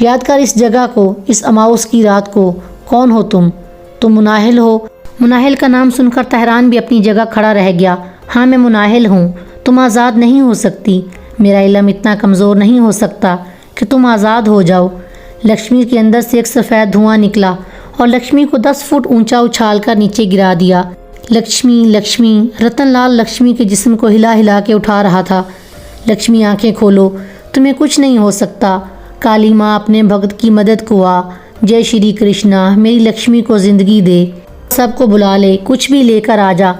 یاد کر اس جگہ کو، اس اماؤس کی رات کو۔ کون ہو تم؟ تم مناہل ہو؟ مناہل کا نام سن کر طہران بھی اپنی جگہ کھڑا رہ گیا۔ ہاں میں مناہل ہوں۔ تم آزاد نہیں ہو سکتی۔ میرا علم اتنا کمزور نہیں ہو سکتا کہ تم آزاد ہو جاؤ۔ لکشمی کے اندر سے ایک سفید دھواں نکلا اور لکشمی کو 10 فٹ اونچا اچھال کر نیچے گرا دیا۔ لکشمی، لکشمی، رتن لال لکشمی کے جسم کو ہلا ہلا کے اٹھا رہا تھا۔ لکشمی آنکھیں کھولو، تمہیں کچھ نہیں ہو سکتا۔ کالی ماں اپنے بھگت کی مدد کو آ۔ جے شری کرشنا، میری لکشمی کو زندگی دے۔ سب کو بلا لے، کچھ بھی لے کر آ جا۔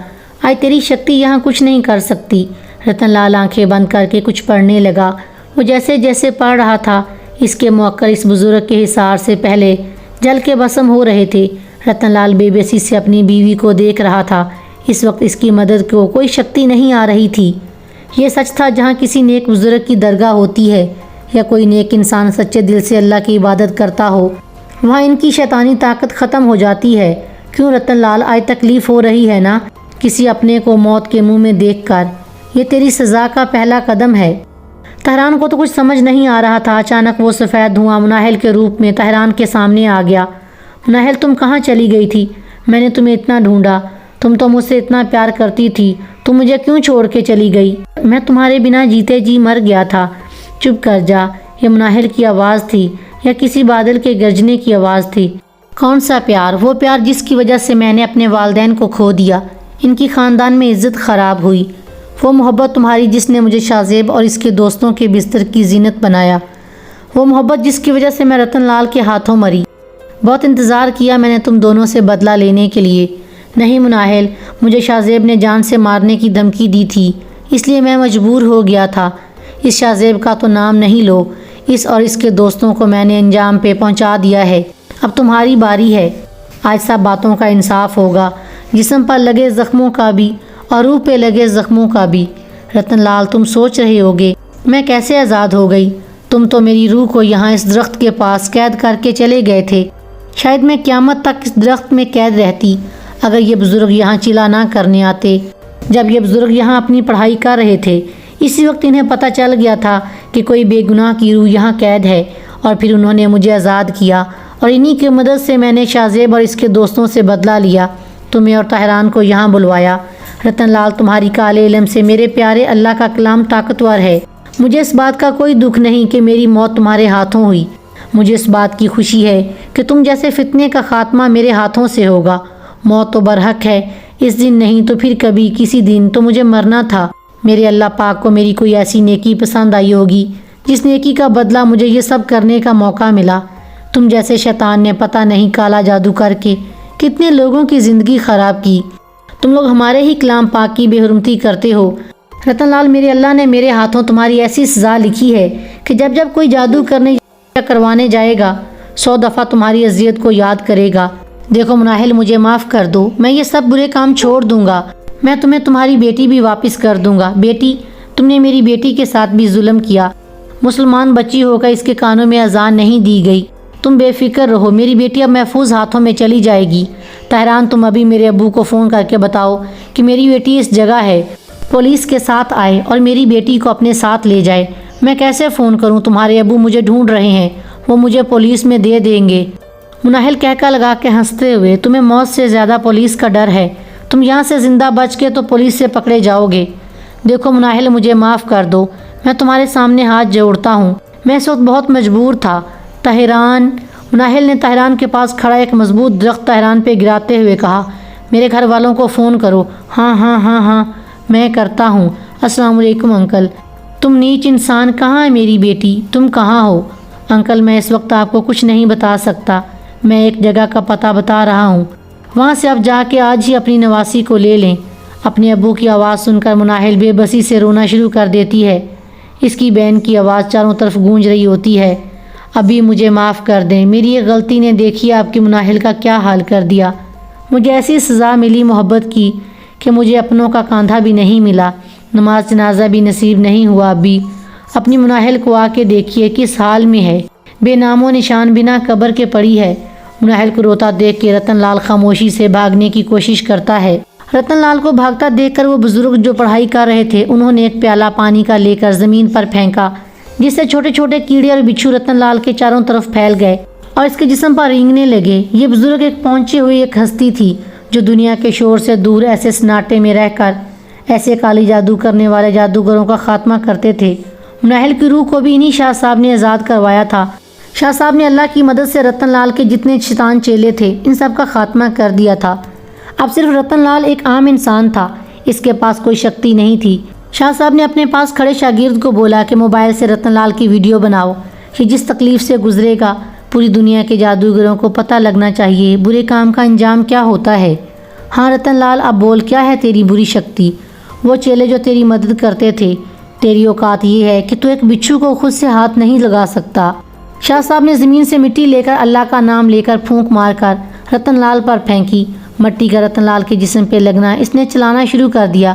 آج تیری شکتی یہاں کچھ نہیں کر سکتی۔ رتن لال آنکھیں بند کر کے کچھ پڑھنے لگا۔ وہ جیسے جیسے پڑھ رہا تھا، اس کے موکر اس بزرگ کے حصار سے پہلے جل کے بھسم ہو رہے تھے۔ رتن لال بے بسی سے اپنی بیوی کو دیکھ رہا تھا۔ اس وقت اس کی مدد کو کوئی شکتی نہیں آ رہی تھی۔ یہ سچ تھا، جہاں کسی نیک بزرگ کی درگاہ ہوتی ہے یا کوئی نیک انسان سچے دل سے اللہ کی عبادت کرتا ہو، وہاں ان کی شیطانی طاقت ختم ہو جاتی ہے۔ کیوں رتن لال، آج تکلیف ہو رہی ہے نا کسی اپنے کو موت کے منہ میں دیکھ کر؟ یہ تیری سزا کا پہلا قدم ہے۔ طہران کو تو کچھ سمجھ نہیں آ رہا تھا۔ اچانک وہ سفید دھواں مناہل کے روپ میں طہران کے سامنے آ گیا۔ مناہل، تم کہاں چلی گئی تھی؟ میں نے تمہیں اتنا ڈھونڈا۔ تم تو مجھ سے اتنا پیار کرتی تھی، تم مجھے کیوں چھوڑ کے چلی گئی؟ میں تمہارے بنا جیتے جی مر گیا تھا۔ چپ کر جا۔ یہ مناہل کی آواز تھی یا کسی بادل کے گرجنے کی آواز تھی؟ کون سا پیار؟ وہ پیار جس کی وجہ سے میں نے اپنے والدین کو کھو دیا، ان کی خاندان میں عزت خراب ہوئی۔ وہ محبت تمہاری جس نے مجھے شاہ زیب اور اس کے دوستوں کے بستر کی زینت بنایا۔ وہ محبت جس کی وجہ سے میں رتن لال کے ہاتھوں مری۔ بہت انتظار کیا میں نے تم دونوں سے بدلہ لینے کے لیے۔ نہیں مناہل، مجھے شاہ زیب نے جان سے مارنے کی دھمکی دی تھی، اس لیے میں مجبور ہو گیا تھا۔ اس شاہ زیب کا تو نام نہیں لو۔ اس اور اس کے دوستوں کو میں نے انجام پہ پہنچا دیا ہے۔ اب تمہاری باری ہے۔ آج سب باتوں کا انصاف ہوگا، جسم پر لگے زخموں کا بھی اور روح پہ لگے زخموں کا بھی۔ رتن لال، تم سوچ رہے ہوگے میں کیسے آزاد ہو گئی؟ تم تو میری روح کو یہاں اس درخت کے پاس قید کر کے چلے گئے تھے۔ شاید میں قیامت تک اس درخت میں قید رہتی اگر یہ بزرگ یہاں چلا نہ کرنے آتے۔ جب یہ بزرگ یہاں اپنی پڑھائی کر رہے تھے، اسی وقت انہیں پتہ چل گیا تھا کہ کوئی بے گناہ کی روح یہاں قید ہے، اور پھر انہوں نے مجھے آزاد کیا، اور انہی کی مدد سے میں نے شاہ زیب اور اس کے دوستوں سے بدلہ لیا، تمہیں اور طہران کو یہاں بلوایا۔ رتن لال، تمہاری کالے علم سے میرے پیارے اللہ کا کلام طاقتور ہے۔ مجھے اس بات کا کوئی دکھ نہیں کہ میری موت تمہارے ہاتھوں ہوئی۔ مجھے اس بات کی خوشی ہے کہ تم جیسے فتنے کا خاتمہ میرے ہاتھوں سے ہوگا۔ موت تو برحق ہے، اس دن نہیں تو پھر کبھی کسی دن تو مجھے مرنا تھا۔ میرے اللہ پاک کو میری کوئی ایسی نیکی پسند آئی ہوگی جس نیکی کا بدلہ مجھے یہ سب کرنے کا موقع ملا۔ تم جیسے شیطان نے پتہ نہیں کالا جادو کر کے کتنے لوگوں کی زندگی خراب کی۔ تم لوگ ہمارے ہی کلام پاک کی بے حرمتی کرتے ہو۔ رتن لال، میرے اللہ نے میرے ہاتھوں تمہاری ایسی سزا لکھی ہے کہ جب جب کوئی جادو کرنے یا کروانے جائے گا 100 دفعہ تمہاری اذیت کو یاد کرے گا۔ دیکھو مناہل، مجھے معاف کر دو، میں یہ سب برے کام چھوڑ دوں گا۔ میں تمہیں تمہاری بیٹی بھی واپس کر دوں گا۔ بیٹی؟ تم نے میری بیٹی کے ساتھ بھی ظلم کیا۔ مسلمان بچی ہو کر اس کے کانوں میں اذان نہیں دی گئی۔ تم بے فکر رہو، میری بیٹی اب محفوظ ہاتھوں میں چلی جائے گی۔ طہران، تم ابھی میرے ابو کو فون کر کے بتاؤ کہ میری بیٹی اس جگہ ہے، پولیس کے ساتھ آئے اور میری بیٹی کو اپنے ساتھ لے جائے۔ میں کیسے فون کروں؟ تمہارے ابو مجھے ڈھونڈ رہے ہیں، وہ مجھے پولیس میں دے دیں گے۔ مناہل کہکا لگا کے ہنستے ہوئے، تمہیں موت سے زیادہ پولیس کا ڈر ہے۔ تم یہاں سے زندہ بچ کے تو پولیس سے پکڑے جاؤ گے۔ دیکھو مناہل، مجھے معاف کر دو، میں تمہارے سامنے ہاتھ جوڑتا ہوں، میں اس وقت بہت مجبور تھا۔ طہران، مناہل نے طہران کے پاس کھڑا ایک مضبوط درخت طہران پہ گراتے ہوئے کہا، میرے گھر والوں کو فون کرو۔ ہاں ہاں ہاں ہاں میں کرتا ہوں۔ السلام علیکم انکل۔ تم نیچ انسان، کہاں ہے میری بیٹی؟ تم کہاں ہو؟ انکل، میں اس وقت آپ کو کچھ نہیں بتا سکتا، میں ایک جگہ کا پتہ بتا رہا ہوں، وہاں سے آپ جا کے آج ہی اپنی نواسی کو لے لیں۔ اپنے ابو کی آواز سن کر مناہل بے بسی سے رونا شروع کر دیتی ہے۔ اس کی بہن کی آواز چاروں طرف گونج رہی ہوتی ہے، ابھی مجھے معاف کر دیں، میری یہ غلطی نے دیکھیے آپ کی مناہل کا کیا حال کر دیا۔ مجھے ایسی سزا ملی محبت کی کہ مجھے اپنوں کا کاندھا بھی نہیں ملا، نماز جنازہ بھی نصیب نہیں ہوا۔ ابھی اپنی مناہل کو آ کے دیکھیے کس حال میں ہے، بے نام و نشان بنا قبر کے پڑی ہے۔ مناہل کو روتا دیکھ کے رتن لال خاموشی سے بھاگنے کی کوشش کرتا ہے۔ رتن لال کو بھاگتا دیکھ کر وہ بزرگ جو پڑھائی کر رہے تھے، انہوں نے ایک پیالہ پانی کا لے کر زمین پر پھینکا، جس سے چھوٹے چھوٹے کیڑے اور بچھو رتن لال کے چاروں طرف پھیل گئے اور اس کے جسم پر رینگنے لگے۔ یہ بزرگ ایک پہنچی ہوئی ایک ہستی تھی جو دنیا کے شور سے دور ایسے سناٹے میں رہ کر ایسے کالی جادو کرنے والے جادوگروں کا خاتمہ کرتے تھے۔ مناہل کی روح کو بھی انہی شاہ صاحب نے آزاد کروایا تھا۔ شاہ صاحب نے اللہ کی مدد سے رتن لال کے جتنے شیطان چیلے تھے ان سب کا خاتمہ کر دیا تھا۔ اب صرف رتن لال ایک عام انسان تھا، اس کے پاس کوئی شکتی نہیں تھی۔ شاہ صاحب نے اپنے پاس کھڑے شاگرد کو بولا کہ موبائل سے رتن لال کی ویڈیو بناؤ، کہ جس تکلیف سے گزرے گا پوری دنیا کے جادوگروں کو پتہ لگنا چاہیے برے کام کا انجام کیا ہوتا ہے۔ ہاں رتن لال، اب بول کیا ہے تیری بری شکتی؟ وہ چیلے جو تیری مدد کرتے تھے، تیری اوقات یہ ہے کہ تو ایک بچھو کو خود سے ہاتھ نہیں لگا سکتا۔ شاہ صاحب نے زمین سے مٹی لے کر اللہ کا نام لے کر پھونک مار کر رتن لال پر پھینکی۔ مٹی کا رتن لال کے جسم پہ لگنا اس نے چلانا شروع کر دیا۔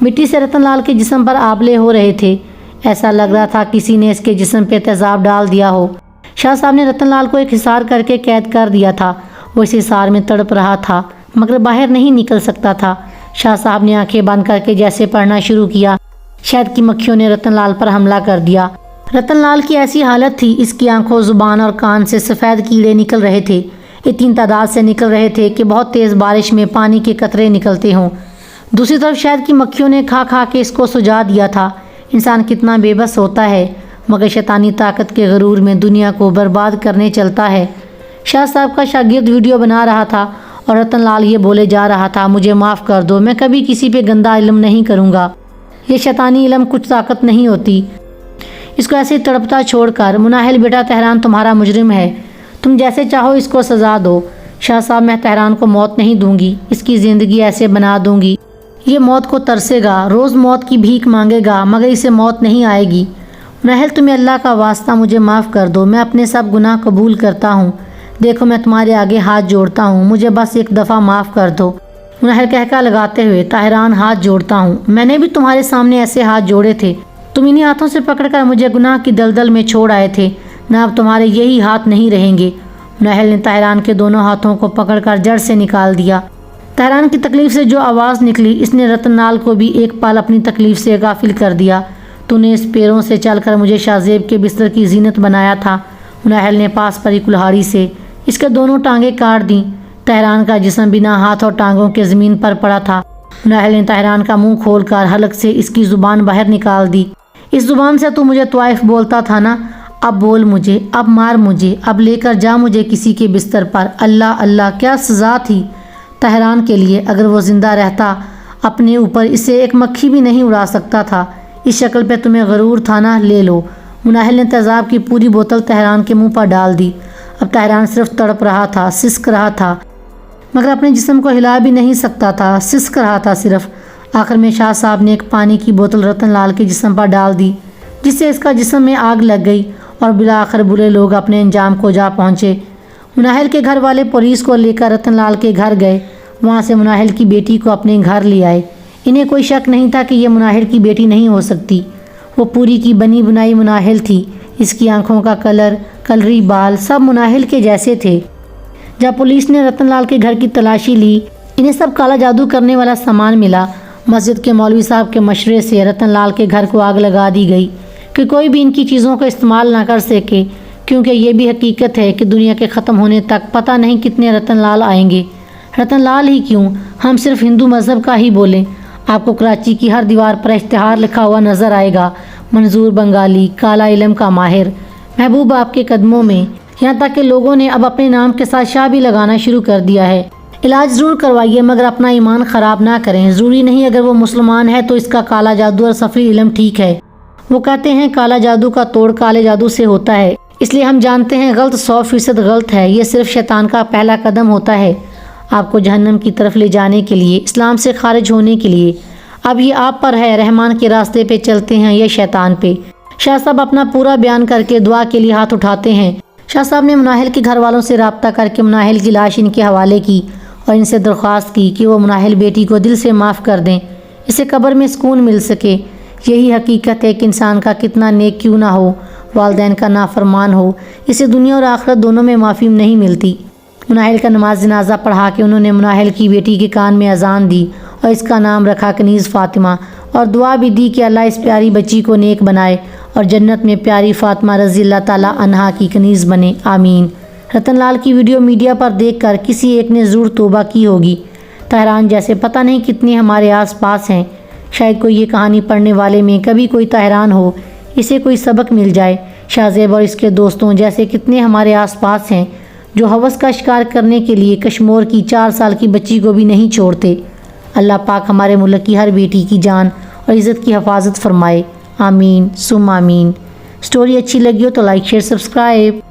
مٹی سے رتن لال کے جسم پر آبلے ہو رہے تھے، ایسا لگ رہا تھا کسی نے اس کے جسم پہ تیزاب ڈال دیا ہو۔ شاہ صاحب نے رتن لال کو ایک حصار کر کے قید کر دیا تھا۔ وہ اس حصار میں تڑپ رہا تھا مگر باہر نہیں نکل سکتا تھا۔ شاہ صاحب نے آنکھیں بند کر کے جیسے پڑھنا شروع کیا، شہد کی مکھیوں نے رتن لال پر حملہ کر دیا۔ رتن لال کی ایسی حالت تھی، اس کی آنکھوں، زبان اور کان سے سفید کیڑے نکل رہے تھے، اتنی تعداد سے نکل رہے تھے کہ بہت تیز بارش میں پانی کے قطرے نکلتے ہوں۔ دوسری طرف شہد کی مکھیوں نے کھا کھا کے اس کو سجا دیا تھا۔ انسان کتنا بے بس ہوتا ہے مگر شیطانی طاقت کے غرور میں دنیا کو برباد کرنے چلتا ہے۔ شاہ صاحب کا شاگرد ویڈیو بنا رہا تھا اور رتن لال یہ بولے جا رہا تھا، مجھے معاف کر دو، میں کبھی کسی پہ گندا علم نہیں کروں گا۔ یہ شیطانی علم کچھ طاقت نہیں ہوتی، اس کو ایسے ہی تڑپتا چھوڑ کر۔ مناہل بیٹا، تہران تمہارا مجرم ہے، تم جیسے چاہو اس کو سزا دو۔ شاہ صاحب، میں تہران کو موت نہیں دوں گی، اس کی زندگی ایسے بنا دوں گی یہ موت کو ترسے گا، روز موت کی بھیک مانگے گا مگر اسے موت نہیں آئے گی۔ مناہل، تمہیں اللہ کا واسطہ مجھے معاف کر دو، میں اپنے سب گناہ قبول کرتا ہوں، دیکھو میں تمہارے آگے ہاتھ جوڑتا ہوں، مجھے بس ایک دفعہ معاف کر دو۔ مناہل کہکا لگاتے ہوئے، طاہران ہاتھ جوڑتا ہوں، میں نے بھی تمہارے سامنے ایسے ہاتھ جوڑے تھے، تم انہی ہاتھوں سے پکڑ کر مجھے گناہ کی دلدل میں چھوڑ آئے تھے، نہ اب تمہارے یہی ہاتھ نہیں رہیں گے۔ مناہل نے طاہران کے دونوں ہاتھوں کو پکڑ کر جڑ سے نکال دیا۔ طاہران کی تکلیف سے جو آواز نکلی اس نے رتن لال کو بھی ایک پل اپنی تکلیف سے غافل کر دیا۔ تو نے اس پیروں سے چل کر مجھے شاہ زیب کے بستر کی زینت بنایا تھا۔ مناہل نے پاس پری کلہاڑی سے اس کے دونوں ٹانگیں کاٹ دیں۔ طاہران کا جسم بنا ہاتھ اور ٹانگوں کے زمین پر پڑا تھا۔ مناہل نے طاہران کا منہ کھول کر حلق سے اس کی زبان باہر نکال دی۔ اس زبان سے تو مجھے طوائف بولتا تھا نا، اب بول مجھے، اب مار مجھے، اب لے کر جا مجھے کسی کے بستر پر۔ اللہ اللہ، کیا سزا تھی طاہران کے لیے، اگر وہ زندہ رہتا اپنے اوپر اسے ایک مکھی بھی نہیں اڑا سکتا تھا۔ اس شکل پہ تمہیں غرور تھا نا، لے لو۔ مناہل نے تیزاب کی پوری بوتل طاہران کے منہ پر ڈال دی۔ اب طاہران صرف تڑپ رہا تھا، سسک رہا تھا مگر اپنے جسم کو ہلا بھی نہیں سکتا تھا، سسک رہا تھا صرف۔ آخر میں شاہ صاحب نے ایک پانی کی بوتل رتن لال کے جسم پر ڈال دی جس سے اس کا جسم میں آگ لگ گئی اور بالآخر برے لوگ اپنے انجام کو جا پہنچے۔ مناہل کے گھر والے پولیس کو لے کر رتن لال کے گھر گئے، وہاں سے مناہل کی بیٹی کو اپنے گھر لے آئے۔ انہیں کوئی شک نہیں تھا کہ یہ مناہل کی بیٹی نہیں ہو سکتی، وہ پوری کی بنی بنائی مناہل تھی۔ اس کی آنکھوں کا کلر، کلری بال سب مناہل کے جیسے تھے۔ جب پولیس نے رتن لال کے گھر کی تلاشی لی، انہیں سب کالا جادو کرنے والا سامان ملا۔ مسجد کے مولوی صاحب کے مشورے سے رتن لال کے گھر کو آگ لگا دی گئی کہ کوئی بھی ان کی چیزوں کا استعمال نہ کر سکے، کیونکہ یہ بھی حقیقت ہے کہ دنیا کے ختم ہونے تک پتہ نہیں کتنے رتن لال آئیں گے۔ رتن لال ہی کیوں، ہم صرف ہندو مذہب کا ہی بولیں، آپ کو کراچی کی ہر دیوار پر اشتہار لکھا ہوا نظر آئے گا، منظور بنگالی، کالا علم کا ماہر، محبوب آپ کے قدموں میں، یہاں تک کہ لوگوں نے اب اپنے نام کے ساتھ شاہ بھی لگانا شروع کر دیا ہے۔ علاج ضرور کروائیے مگر اپنا ایمان خراب نہ کریں، ضروری نہیں اگر وہ مسلمان ہے تو اس کا کالا جادو اور سفری علم ٹھیک ہے۔ وہ کہتے ہیں کالا جادو کا توڑ کالے جادو سے ہوتا ہے، اس لیے ہم جانتے ہیں غلط 100% غلط ہے، یہ صرف شیطان کا پہلا قدم ہوتا ہے آپ کو جہنم کی طرف لے جانے کے لیے، اسلام سے خارج ہونے کے لیے۔ اب یہ آپ پر ہے، رحمان کے راستے پہ چلتے ہیں یا شیطان پہ۔ شاہ صاحب اپنا پورا بیان کر کے دعا کے لیے ہاتھ اٹھاتے ہیں۔ شاہ صاحب نے مناہل کے گھر والوں سے رابطہ کر کے مناہل کی لاش ان کے حوالے کی اور ان سے درخواست کی کہ وہ مناہل بیٹی کو دل سے معاف کر دیں، اسے قبر میں سکون مل سکے۔ یہی حقیقت ہے کہ انسان کا کتنا نیک کیوں نہ ہو، والدین کا نافرمان ہو، اسے دنیا اور آخرت دونوں میں معافی نہیں ملتی۔ مناہل کا نماز جنازہ پڑھا کے انہوں نے مناہل کی بیٹی کے کان میں اذان دی اور اور اس کا نام رکھا کنیز فاطمہ، اور دعا بھی دی کہ اللہ اس پیاری بچی کو نیک بنائے اور جنت میں پیاری فاطمہ رضی اللہ تعالیٰ عنہا کی کنیز بنے، آمین۔ رتن لال کی ویڈیو میڈیا پر دیکھ کر کسی ایک نے ضرور توبہ کی ہوگی۔ طاہران جیسے پتہ نہیں کتنے ہمارے آس پاس ہیں، شاید کوئی یہ کہانی پڑھنے والے میں کبھی کوئی طاہران ہو، اسے کوئی سبق مل جائے۔ شاہ زیب اور اس کے دوستوں جیسے کتنے ہمارے آس پاس ہیں جو ہوس کا شکار کرنے کے لیے کشمور کی 4 سال کی بچی کو بھی نہیں چھوڑتے۔ اللہ پاک ہمارے ملک کی ہر بیٹی کی جان اور عزت کی حفاظت فرمائے، آمین ثم آمین۔ سٹوری اچھی لگی ہو تو لائک شیئر سبسکرائب۔